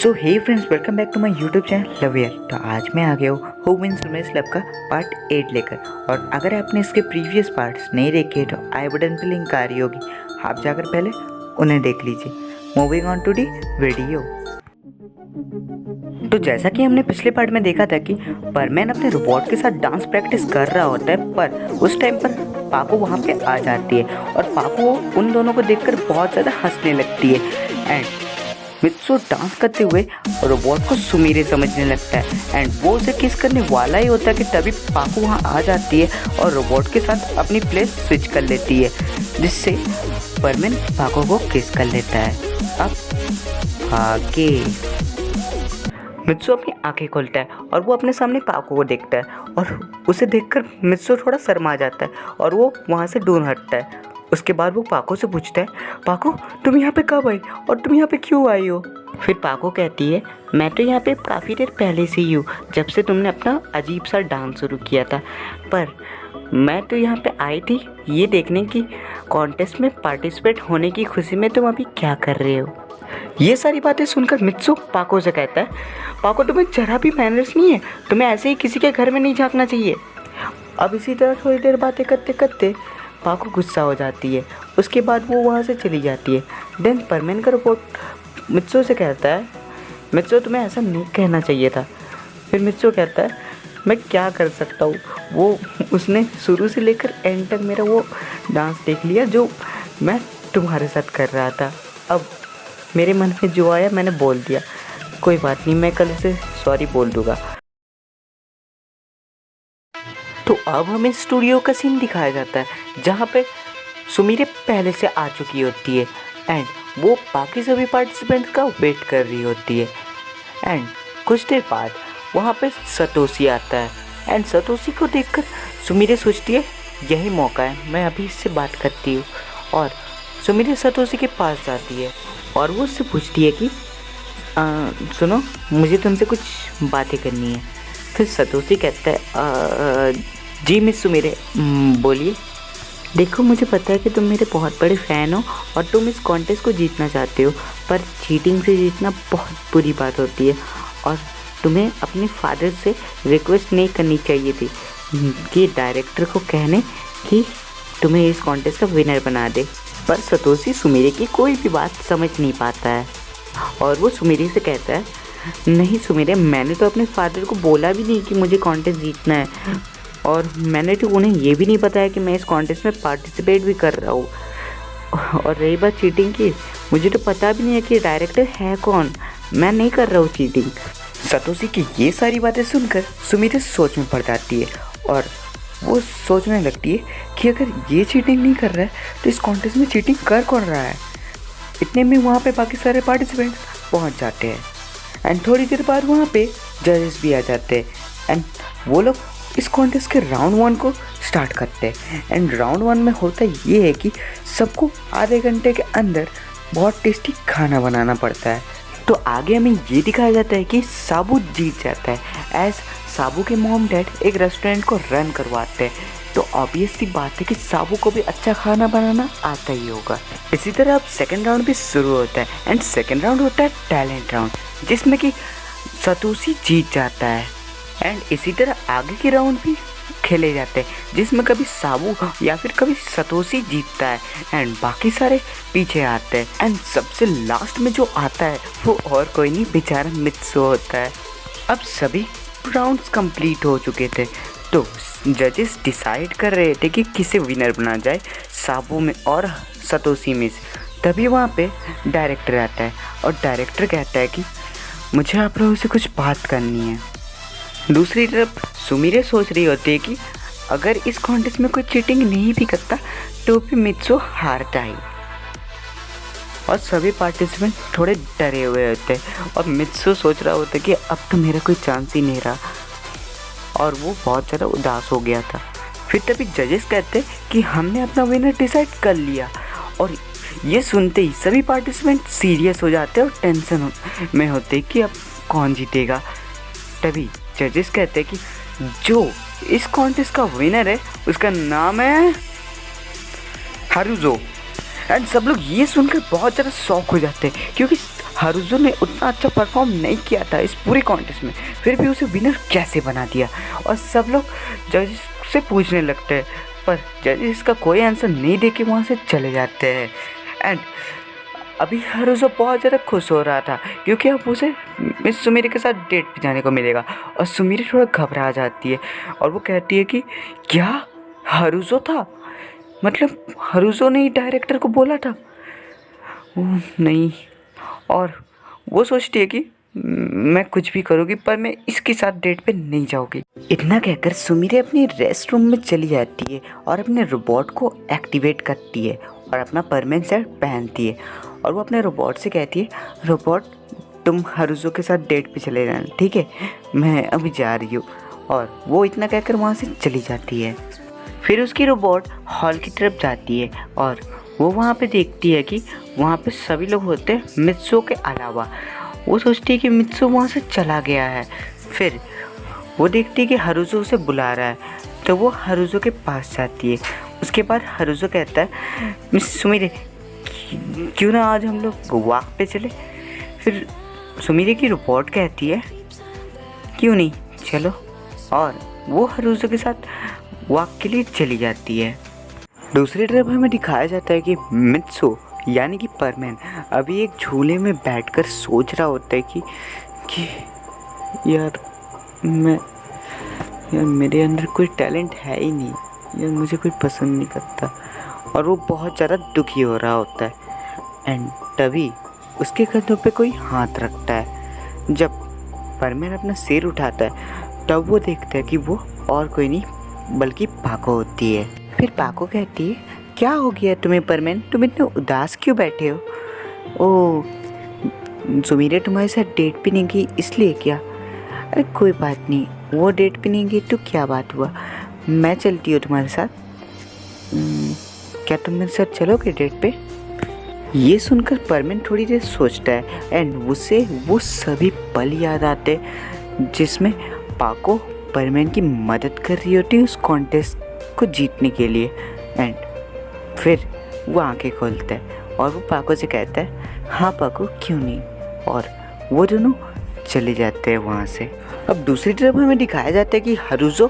So hey friends, welcome back to my YouTube channel लवियर। तो आज मैं आ गया हूँ हु विन्स रोमेंस क्लब का पार्ट 8 लेकर। और अगर आपने इसके प्रीवियस पार्ट्स नहीं देखे तो आई बटन पे लिंक आ रही होगी, आप जाकर पहले उन्हें देख लीजिए। Moving on to the video. तो जैसा कि हमने पिछले पार्ट में देखा था कि परमैन अपने रोबोट के साथ डांस प्रैक्टिस कर रहा होता है, पर उस टाइम पर पाको वहाँ पे आ जाती है और पाको उन दोनों को देखकर बहुत ज़्यादा हंसने लगती है। एंड मित्सु डांस करते हुए रोबोट को सुमीरे समझने लगता है एंड वो उसे किस करने वाला ही होता है कि तभी पाको वहाँ आ जाती है और रोबोट के साथ अपनी प्लेस स्विच कर लेती है, जिससे परमैन पाको को किस कर लेता है। अब आगे मित्सु अपनी आंखें खोलता है और वो अपने सामने पाको को देखता है और उसे देखकर मित्सु थोड़ा शर्मा जाता है और वो वहाँ से दूर हटता है। उसके बाद वो पाको से पूछता है, पाको तुम यहाँ पे कब आई और तुम यहाँ पे क्यों आई हो? फिर पाको कहती है, मैं तो यहाँ पे काफ़ी देर पहले से ही हूँ, जब से तुमने अपना अजीब सा डांस शुरू किया था। पर मैं तो यहाँ पे आई थी ये देखने की कॉन्टेस्ट में पार्टिसिपेट होने की खुशी में तुम अभी क्या कर रहे हो। ये सारी बातें सुनकर मित्सु पाको से कहता है, पाको तुम्हें जरा भी मैनर्स नहीं है, तुम्हें ऐसे ही किसी के घर में नहीं झांकना चाहिए। अब इसी तरह थोड़ी देर बातें करते करते पाको गुस्सा हो जाती है। उसके बाद वो वहाँ से चली जाती है। देन परमैन का रिपोर्ट मित्सु से कहता है, मित्सु तुम्हें ऐसा नहीं कहना चाहिए था। फिर मित्सु कहता है, मैं क्या कर सकता हूँ, वो उसने शुरू से लेकर एंड तक मेरा वो डांस देख लिया जो मैं तुम्हारे साथ कर रहा था। अब मेरे मन में जो आया मैंने बोल दिया, कोई बात नहीं, मैं कल उसे सॉरी बोल दूँगा। तो अब हमें स्टूडियो का सीन दिखाया जाता है जहाँ पे सुमीरे पहले से आ चुकी होती है एंड वो बाकी सभी पार्टिसिपेंट्स का वेट कर रही होती है। एंड कुछ देर बाद वहाँ पे सतोशी आता है एंड सतोशी को देखकर सुमीरे सोचती है यही मौका है, मैं अभी इससे बात करती हूँ। और सुमीरे सतोशी के पास जाती है और वो उससे पूछती है कि सुनो, मुझे तुमसे कुछ बातें करनी है। फिर सतोशी कहता है, जी मिस सुमीरे बोलिए। देखो, मुझे पता है कि तुम मेरे बहुत बड़े फ़ैन हो और तुम इस कॉन्टेस्ट को जीतना चाहते हो, पर चीटिंग से जीतना बहुत बुरी बात होती है और तुम्हें अपने फादर से रिक्वेस्ट नहीं करनी चाहिए थी कि डायरेक्टर को कहने कि तुम्हें इस कॉन्टेस्ट का विनर बना दे। पर सतोशी सुमीरे की कोई भी बात समझ नहीं पाता है और वो सुमीरे से कहता है, नहीं सुमीरे, मैंने तो अपने फादर को बोला भी नहीं कि मुझे कॉन्टेस्ट जीतना है और मैंने तो उन्हें ये भी नहीं बताया कि मैं इस कॉन्टेस्ट में पार्टिसिपेट भी कर रहा हूँ। और रही बात चीटिंग की, मुझे तो पता भी नहीं है कि डायरेक्टर है कौन, मैं नहीं कर रहा हूँ चीटिंग। सतोशी की ये सारी बातें सुनकर सुमीरे सोच में पड़ जाती है और वो सोचने लगती है कि अगर ये चीटिंग नहीं कर रहा है तो इस कॉन्टेस्ट में चीटिंग कर कौन रहा है। इतने में वहाँ पे बाकी सारे पार्टिसिपेंट्स पहुँच जाते हैं एंड थोड़ी देर बाद वहाँ पे जजेस भी आ जाते हैं एंड वो लोग इस कॉन्टेस्ट के राउंड 1 को स्टार्ट करते हैं। एंड राउंड 1 में होता ये है कि सबको आधे घंटे के अंदर बहुत टेस्टी खाना बनाना पड़ता है। तो आगे हमें ये दिखाया जाता है कि साबू जीत जाता है एज साबू के मॉम डैड एक रेस्टोरेंट को रन करवाते हैं। तो ऑब्वियस सी बात है कि साबू को भी अच्छा खाना बनाना आता ही होगा। इसी तरह अब सेकेंड राउंड भी शुरू होता है एंड सेकेंड राउंड होता है टैलेंट राउंड, जिसमें कि सतोशी जीत जाता है। एंड इसी तरह आगे के राउंड भी खेले जाते हैं जिसमें कभी साबू या फिर कभी सतोशी जीतता है एंड बाकी सारे पीछे आते हैं। एंड सबसे लास्ट में जो आता है वो और कोई नहीं, बेचारा मित्सु होता है। अब सभी राउंड्स कंप्लीट हो चुके थे तो जजेस डिसाइड कर रहे थे कि किसे विनर बना जाए, साबू में और सतोशी में से। तभी वहाँ पे डायरेक्टर आता है और डायरेक्टर कहता है कि मुझे आप लोगों से कुछ बात करनी है। दूसरी तरफ सुमीरे सोच रही होती है कि अगर इस कॉन्टेस्ट में कोई चीटिंग नहीं भी करता तो भी मित्सु हारता ही। और सभी पार्टिसिपेंट थोड़े डरे हुए होते हैं और मित्सु सोच रहा होता है कि अब तो मेरा कोई चांस ही नहीं रहा और वो बहुत ज़्यादा उदास हो गया था। फिर तभी जजेस कहते हैं कि हमने अपना विनर डिसाइड कर लिया। और ये सुनते ही सभी पार्टिसिपेंट सीरियस हो जाते हैं और टेंशन में होते हैं कि अब कौन जीतेगा। तभी जजेस कहते हैं कि जो इस कॉन्टेस्ट का विनर है उसका नाम है हारुजो। एंड सब लोग ये सुनकर बहुत ज़्यादा शॉक हो जाते हैं क्योंकि हारुज़ो ने उतना अच्छा परफॉर्म नहीं किया था इस पूरे कॉन्टेस्ट में, फिर भी उसे विनर कैसे बना दिया। और सब लोग जजेस से पूछने लगते हैं, पर जजेस इसका कोई आंसर नहीं दे के वहाँ से चले जाते हैं। एंड अभी हारुज़ो बहुत ज़्यादा खुश हो रहा था क्योंकि अब उसे मिस सुमिरे के साथ डेट पे जाने को मिलेगा। और सुमिरे थोड़ा घबरा जाती है और वो कहती है कि क्या हारुज़ो था, मतलब हारुज़ो ने ही डायरेक्टर को बोला था। नहीं, और वो सोचती है कि मैं कुछ भी करूँगी पर मैं इसके साथ डेट पे नहीं जाऊँगी। इतना कहकर सुमिरे अपनी रेस्ट रूम में चली जाती है और अपने रोबोट को एक्टिवेट करती है और अपना परमानेंट सेट पहनती है। और वो अपने रोबोट से कहती है, रोबोट तुम हारुज़ो के साथ डेट पे चले जाना, ठीक है, मैं अभी जा रही हूँ। और वो इतना कहकर वहाँ से चली जाती है। फिर उसकी रोबोट हॉल की तरफ जाती है और वो वहाँ पे देखती है कि वहाँ पे सभी लोग होते हैं मित्सो के अलावा। वो सोचती है कि मित्सो वहाँ से चला गया है। फिर वो देखती है कि हारुज़ो उसे बुला रहा है, तो वो हारुज़ो के पास जाती है। उसके बाद हारुज़ो कहता है, मिस सुमिरे क्यों ना आज हम लोग वॉक पे चले। फिर सुमिरे की रोबोट कहती है क्यों नहीं, चलो। और वो हारुज़ो के साथ वॉक के लिए चली जाती है। दूसरी तरफ हमें दिखाया जाता है कि मित्सो यानी कि परमैन अभी एक झूले में बैठकर सोच रहा होता है कि यार मेरे अंदर कोई टैलेंट है ही नहीं, यार मुझे कोई पसंद नहीं करता। और वो बहुत ज़्यादा दुखी हो रहा होता है। एंड तभी उसके कंधों पे कोई हाथ रखता है। जब परमैन अपना सिर उठाता है तब वो देखता है कि वो और कोई नहीं बल्कि पाको होती है। फिर पाको कहती है, क्या हो गया तुम्हें परमैन, तुम इतने उदास क्यों बैठे हो? ओह, सुमिरे तुम्हारे साथ डेट पे नहीं गई इसलिए क्या? अरे कोई बात नहीं, वो डेट पे नहीं गई तो क्या बात हुआ, मैं चलती हूँ तुम्हारे साथ। क्या तुम मेरे साथ चलोगे डेट पे? ये सुनकर परमैन थोड़ी देर सोचता है एंड उसे वो सभी पल याद आते जिसमें पाको परमैन की मदद कर रही होती है उस कॉन्टेस्ट को जीतने के लिए। एंड फिर वो आंखें खोलता है और वो पाको से कहता है, हाँ पाको क्यों नहीं। और वो दोनों चले जाते हैं वहाँ से। अब दूसरी तरफ हमें दिखाया जाता है कि हारुज़ो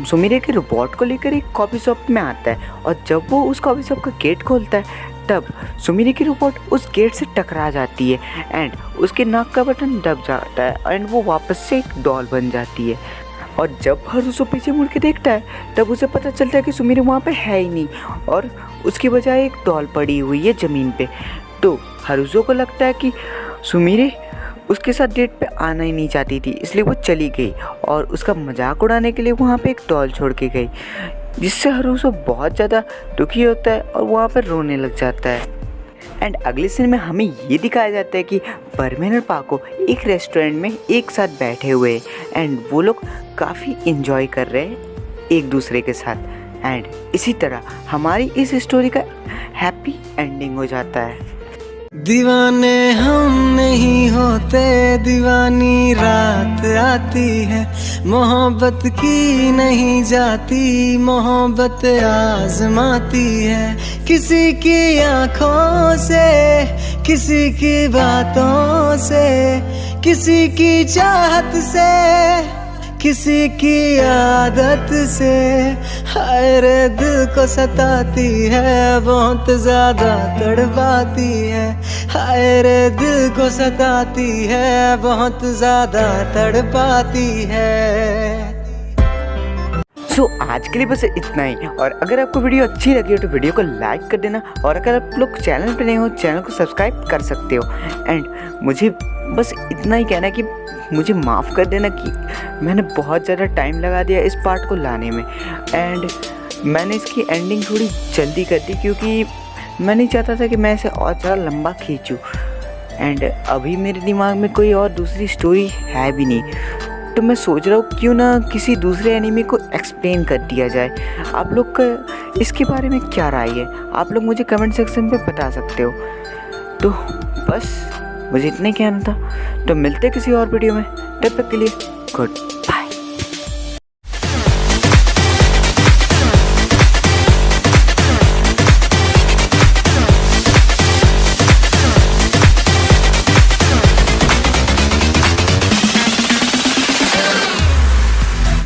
सुमिरे के रोबोट को लेकर एक कॉफ़ी शॉप में आता है और जब वो उस कॉफ़ी शॉप का गेट खोलता है तब सुमिरे की रोबोट उस गेट से टकरा जाती है एंड उसके नाक का बटन दब जाता है एंड वो वापस से एक डॉल बन जाती है। और जब हारुज़ो पीछे मुड़ के देखता है तब उसे पता चलता है कि सुमिरे वहाँ पे है ही नहीं और उसकी बजाय एक डॉल पड़ी हुई है ज़मीन पे। तो हारुज़ो को लगता है कि सुमिरे उसके साथ डेट पे आना ही नहीं चाहती थी, इसलिए वो चली गई और उसका मजाक उड़ाने के लिए वहाँ पे एक डॉल छोड़ के गई, जिससे हारुज़ो बहुत ज़्यादा दुखी होता है और वहाँ पर रोने लग जाता है। एंड अगले सीन में हमें ये दिखाया जाता है कि परमैन और पाको एक रेस्टोरेंट में एक साथ बैठे हुए हैं एंड वो लोग काफ़ी इन्जॉय कर रहे हैं एक दूसरे के साथ। एंड इसी तरह हमारी इस स्टोरी का हैप्पी एंडिंग हो जाता है। दीवाने हम नहीं होते, दीवानी रात आती है, मोहब्बत की नहीं जाती, मोहब्बत आजमाती है। किसी की आंखों से, किसी की बातों से, किसी की चाहत से, किसी की आदत से, हाय रे दिल को सताती है, बहुत ज्यादा तड़पाती है, हाय रे दिल को सताती है, बहुत ज्यादा तड़पाती है। आज के लिए बस इतना ही। और अगर आपको वीडियो अच्छी लगी हो तो वीडियो को लाइक कर देना और अगर आप लोग चैनल पे नए हो चैनल को सब्सक्राइब कर सकते हो। एंड मुझे बस इतना ही कहना है कि मुझे माफ़ कर देना कि मैंने बहुत ज़्यादा टाइम लगा दिया इस पार्ट को लाने में एंड मैंने इसकी एंडिंग थोड़ी जल्दी कर दी क्योंकि मैं नहीं चाहता था कि मैं इसे और ज़्यादा लंबा खींचूँ। एंड अभी मेरे दिमाग में कोई और दूसरी स्टोरी है भी नहीं, तो मैं सोच रहा हूँ क्यों ना किसी दूसरे एनीमे को एक्सप्लेन कर दिया जाए। आप लोग का इसके बारे में क्या राय है, आप लोग मुझे कमेंट सेक्शन में बता सकते हो। तो बस मुझे इतना ही कहना था, तो मिलते किसी और वीडियो में, तब तक के लिए गुड।